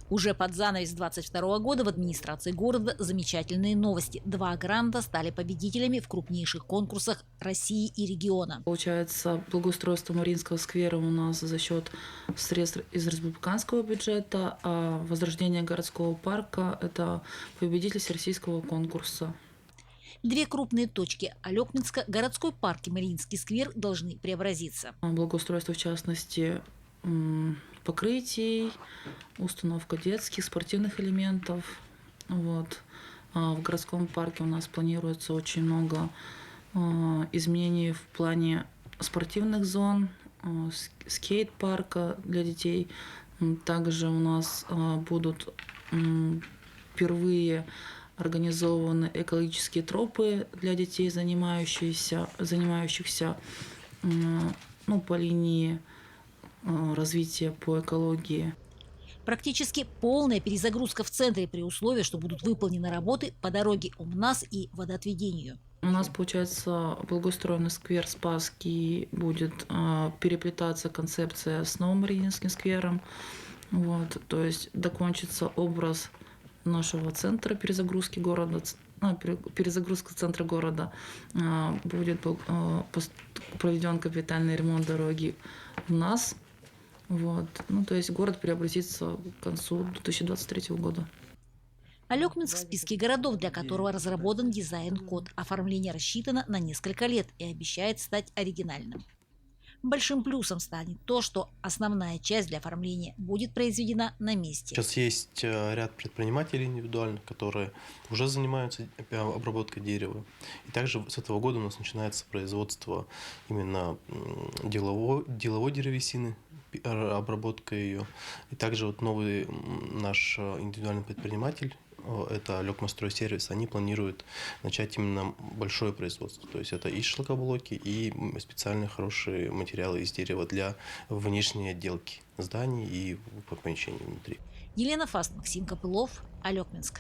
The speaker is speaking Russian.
Уже под занавес 2022 года в администрации города замечательные новости. 2 гранта стали победителями в крупнейших конкурсах России и региона. Получается, благоустройство Мариинского сквера у нас за счет средств из республиканского бюджета, а возрождение городского парка – это победитель всероссийского конкурса. 2 крупные точки – Алекминска, городской парк и Мариинский сквер – должны преобразиться. Благоустройство, в частности, покрытий, установка детских, спортивных элементов. Вот. В городском парке у нас планируется очень много изменений в плане спортивных зон, скейт-парка для детей. Также у нас будут впервые организованы экологические тропы для детей, занимающихся по линии развития по экологии. Практически полная перезагрузка в центре при условии, что будут выполнены работы по дороге УМНАС и водоотведению. У нас, получается, благоустроенный сквер Спасский будет переплетаться концепция с Новым Мариинским сквером. Вот, то есть докончится образ нашего центра перезагрузки города, перезагрузка центра города. Будет проведен капитальный ремонт дороги в нас. Вот. То есть город преобразится к концу 2023 года. Алекминск в списке городов, для которого разработан дизайн-код. Оформление рассчитано на несколько лет и обещает стать оригинальным. Большим плюсом станет то, что основная часть для оформления будет произведена на месте. Сейчас есть ряд предпринимателей индивидуальных, которые уже занимаются обработкой дерева. И также с этого года у нас начинается производство именно деловой древесины, обработка ее. И также вот новый наш индивидуальный предприниматель, это Лекмостройсервис, они планируют начать именно большое производство. То есть это и шлакоблоки, и специальные хорошие материалы из дерева для внешней отделки зданий и помещений внутри. Елена Фаст, Максим Копылов, Алекминск.